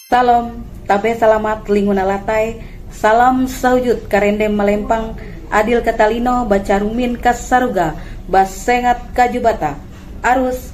Salam, tabe salamat linguna latai, salam saujud karendem melempang, adil katalino bacarumin kasaruga, basengat kajubata, arus.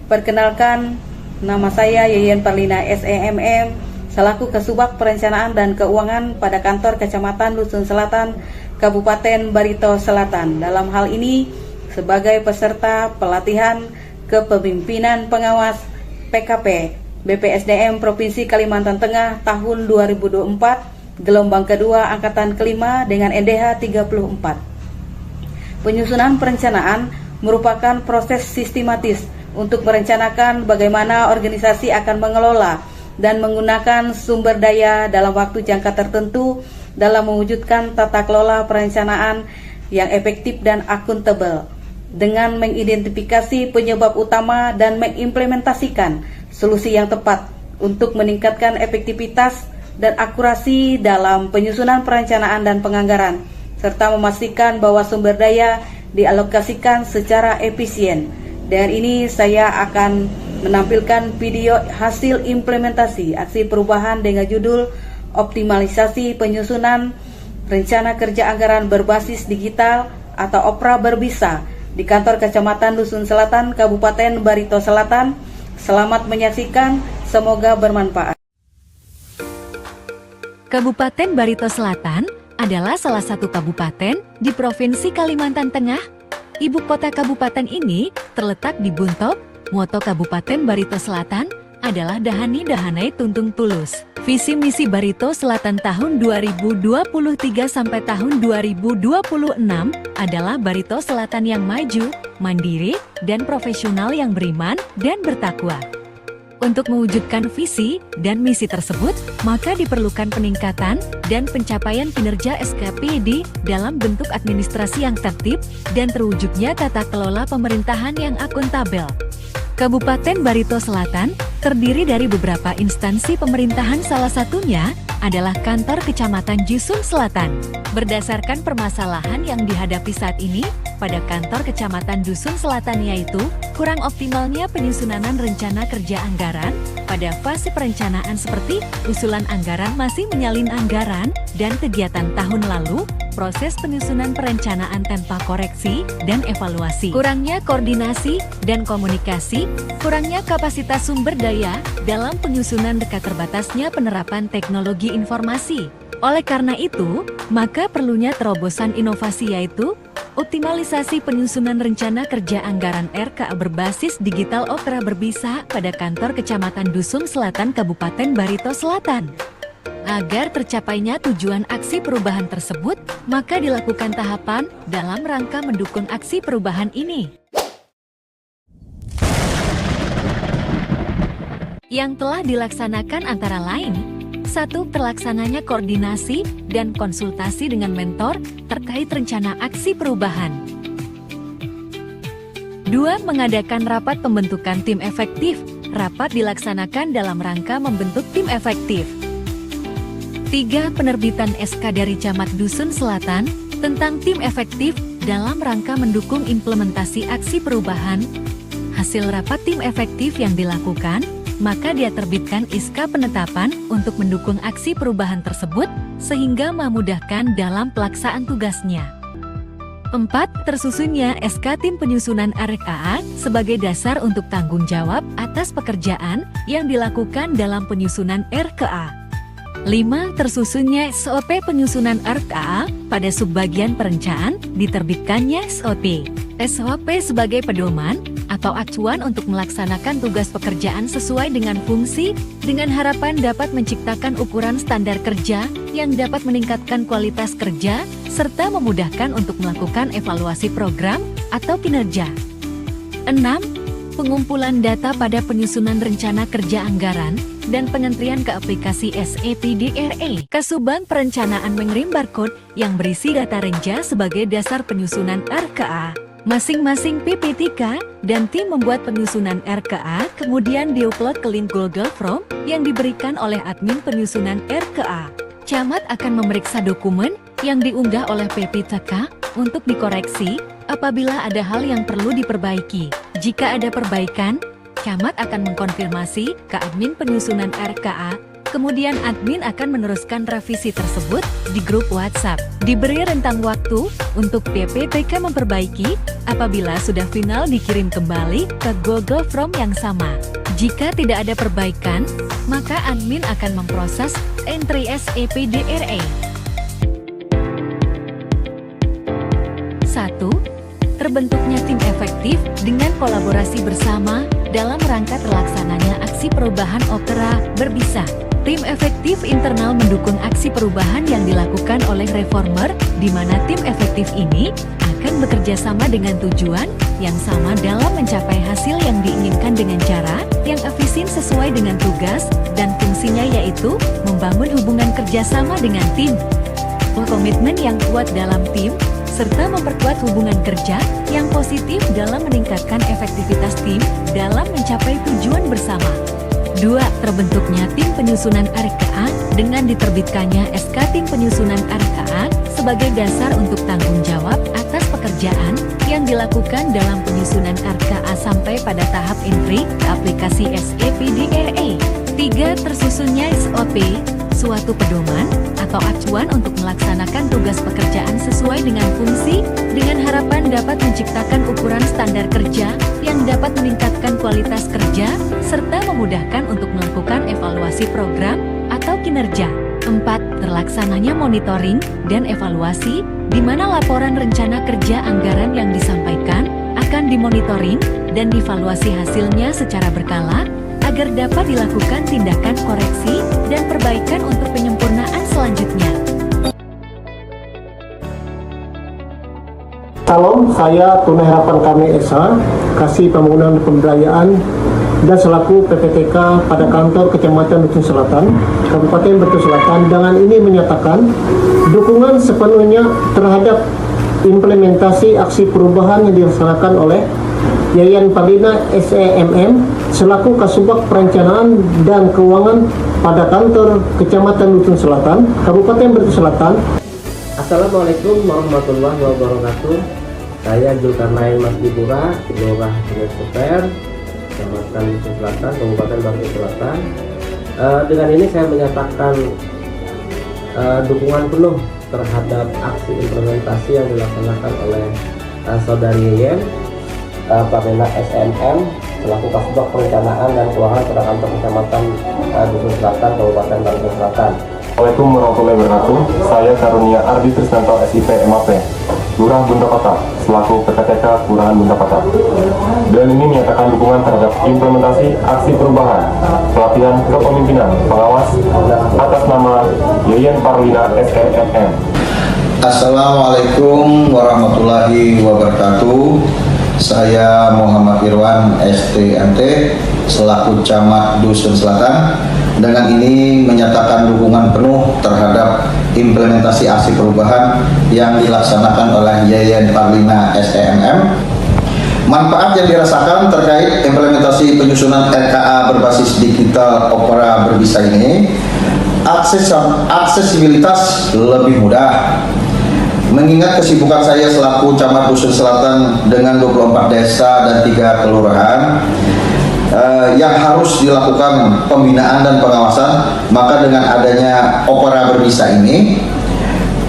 Perkenalkan, nama saya Yeyen Parlina SEMM, selaku Kasubag Perencanaan dan Keuangan pada kantor Kecamatan Dusun Selatan, Kabupaten Barito Selatan. Dalam hal ini, sebagai peserta pelatihan kepemimpinan pengawas PKP BPSDM Provinsi Kalimantan Tengah tahun 2024, gelombang kedua angkatan kelima dengan NDH 34. Penyusunan perencanaan merupakan proses sistematis untuk merencanakan bagaimana organisasi akan mengelola dan menggunakan sumber daya dalam waktu jangka tertentu dalam mewujudkan tata kelola perencanaan yang efektif dan akuntabel, dengan mengidentifikasi penyebab utama dan mengimplementasikan solusi yang tepat untuk meningkatkan efektivitas dan akurasi dalam penyusunan perencanaan dan penganggaran, serta memastikan bahwa sumber daya dialokasikan secara efisien. Dan ini saya akan menampilkan video hasil implementasi aksi perubahan dengan judul Optimalisasi Penyusunan Rencana Kerja Anggaran Berbasis Digital atau OPRA Berbisa di kantor Kecamatan Dusun Selatan, Kabupaten Barito Selatan. Selamat menyaksikan, semoga bermanfaat. Kabupaten Barito Selatan adalah salah satu kabupaten di Provinsi Kalimantan Tengah. Ibu kota kabupaten ini terletak di Buntop. Moto Kabupaten Barito Selatan adalah Dahani Dahanai Tuntung Tulus. Visi misi Barito Selatan tahun 2023 sampai tahun 2026 adalah Barito Selatan yang maju, mandiri, dan profesional yang beriman dan bertakwa. Untuk mewujudkan visi dan misi tersebut, maka diperlukan peningkatan dan pencapaian kinerja SKPD dalam bentuk administrasi yang tertib dan terwujudnya tata kelola pemerintahan yang akuntabel. Kabupaten Barito Selatan terdiri dari beberapa instansi pemerintahan, salah satunya adalah Kantor Kecamatan Dusun Selatan. Berdasarkan permasalahan yang dihadapi saat ini pada Kantor Kecamatan Dusun Selatan, yaitu kurang optimalnya penyusunan rencana kerja anggaran pada fase perencanaan seperti usulan anggaran masih menyalin anggaran dan kegiatan tahun lalu, proses penyusunan perencanaan tanpa koreksi dan evaluasi, kurangnya koordinasi dan komunikasi, kurangnya kapasitas sumber daya dalam penyusunan dekat terbatasnya penerapan teknologi informasi. Oleh karena itu, maka perlunya terobosan inovasi, yaitu optimalisasi penyusunan rencana kerja anggaran RKA berbasis digital OPRA Berbisa pada kantor Kecamatan Dusun Selatan, Kabupaten Barito Selatan. Agar tercapainya tujuan aksi perubahan tersebut, maka dilakukan tahapan dalam rangka mendukung aksi perubahan ini. Yang telah dilaksanakan antara lain: 1. Terlaksananya koordinasi dan konsultasi dengan mentor terkait rencana aksi perubahan. 2. Mengadakan rapat pembentukan tim efektif. Rapat dilaksanakan dalam rangka membentuk tim efektif. 3. Penerbitan SK dari Camat Dusun Selatan tentang tim efektif dalam rangka mendukung implementasi aksi perubahan. Hasil rapat tim efektif yang dilakukan, maka dia terbitkan SK penetapan untuk mendukung aksi perubahan tersebut sehingga memudahkan dalam pelaksanaan tugasnya. 4. Tersusunnya SK tim penyusunan RKA sebagai dasar untuk tanggung jawab atas pekerjaan yang dilakukan dalam penyusunan RKA. 5. Tersusunnya SOP penyusunan RKA pada subbagian perencanaan, diterbitkannya SOP. SOP sebagai pedoman atau acuan untuk melaksanakan tugas pekerjaan sesuai dengan fungsi, dengan harapan dapat menciptakan ukuran standar kerja yang dapat meningkatkan kualitas kerja, serta memudahkan untuk melakukan evaluasi program atau kinerja. 6. Pengumpulan data pada penyusunan rencana kerja anggaran dan pengentrian ke aplikasi SEPDRE. Kasubag Perencanaan mengirim barcode yang berisi data renja sebagai dasar penyusunan RKA. Masing-masing PPTK dan tim membuat penyusunan RKA kemudian diupload ke link Google Form yang diberikan oleh admin penyusunan RKA. Camat akan memeriksa dokumen yang diunggah oleh PPTK untuk dikoreksi apabila ada hal yang perlu diperbaiki. Jika ada perbaikan, Camat akan mengkonfirmasi ke admin penyusunan RKA, kemudian admin akan meneruskan revisi tersebut di grup WhatsApp. Diberi rentang waktu untuk PPTK memperbaiki, apabila sudah final dikirim kembali ke Google Form yang sama. Jika tidak ada perbaikan, maka admin akan memproses entry SEPDRE. 1. Terbentuknya tim efektif dengan kolaborasi bersama dalam rangka terlaksananya aksi perubahan opera berbisa. Tim efektif internal mendukung aksi perubahan yang dilakukan oleh reformer, di mana tim efektif ini akan bekerja sama dengan tujuan yang sama dalam mencapai hasil yang diinginkan dengan cara yang efisien sesuai dengan tugas dan fungsinya, yaitu membangun hubungan kerjasama dengan tim, komitmen yang kuat dalam tim, serta memperkuat hubungan kerja yang positif dalam meningkatkan efektivitas tim dalam mencapai tujuan bersama. 2. Terbentuknya tim penyusunan RKA dengan diterbitkannya SK tim penyusunan RKA sebagai dasar untuk tanggung jawab atas pekerjaan yang dilakukan dalam penyusunan RKA sampai pada tahap entry ke aplikasi SEPDRE. 3. Tersusunnya SOP, suatu pedoman atau acuan untuk melaksanakan tugas pekerjaan sesuai dengan fungsi, dengan harapan dapat menciptakan ukuran standar kerja yang dapat meningkatkan kualitas kerja, serta memudahkan untuk melakukan evaluasi program atau kinerja. 4. Terlaksananya monitoring dan evaluasi, di mana laporan rencana kerja anggaran yang disampaikan akan dimonitoring dan dievaluasi hasilnya secara berkala, agar dapat dilakukan tindakan koreksi dan perbaikan untuk penyempurnaan selanjutnya. Salam, saya Tunai Harapan Kami Esa, Kasih Pembangunan Pemberdayaan dan selaku PPTK pada kantor Kecamatan Dusun Selatan, Kabupaten Batu Selatan, dengan ini menyatakan dukungan sepenuhnya terhadap implementasi aksi perubahan yang dilaksanakan oleh Yayan Parlina SEMM selaku Kasubag Perencanaan dan Keuangan pada kantor Kecamatan Dusun Selatan, Kabupaten Batu Selatan. Assalamualaikum warahmatullahi wabarakatuh. Saya Zulkarnain Mas Dipura, Lurah Sungai Super, Kecamatan Dusun Selatan, Kabupaten Batu Selatan. Dengan ini saya menyatakan dukungan penuh terhadap aksi implementasi yang dilaksanakan oleh Saudari Yayan Parlina SEMM selaku Kasubag Perencanaan dan Keuangan pada kantor Kecamatan Dusun Selatan, Kabupaten Batu Selatan. Assalamualaikum warahmatullahi wabarakatuh. Saya Karunia Ardi Trisnanto SIP MAP, Lurah Bunda Kota, selaku PPTK Kelurahan Bunda Kota. Dan ini menyatakan dukungan terhadap implementasi aksi perubahan pelatihan kepemimpinan pengawas atas nama Yayan Parlina SEMM. Assalamualaikum warahmatullahi wabarakatuh. Saya Muhammad Irwan STMT selaku Camat Dusun Selatan, dengan ini menyatakan dukungan penuh terhadap implementasi aksi perubahan yang dilaksanakan oleh Yayan Parlina SEMM. Manfaat yang dirasakan terkait implementasi penyusunan RKA berbasis digital opera berbisa ini, aksesibilitas lebih mudah. Mengingat kesibukan saya selaku Camat Dusun Selatan dengan 24 desa dan 3 kelurahan yang harus dilakukan pembinaan dan pengawasan, maka dengan adanya opera berbisa ini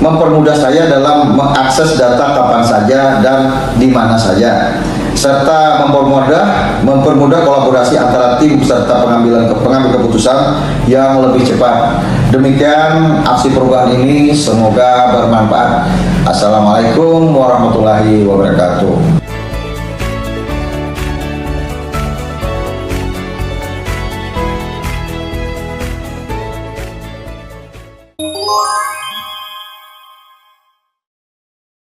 mempermudah saya dalam mengakses data kapan saja dan di mana saja, serta mempermudah kolaborasi antara tim serta pengambil keputusan yang lebih cepat. Demikian aksi perubahan ini, semoga bermanfaat. Assalamualaikum warahmatullahi wabarakatuh.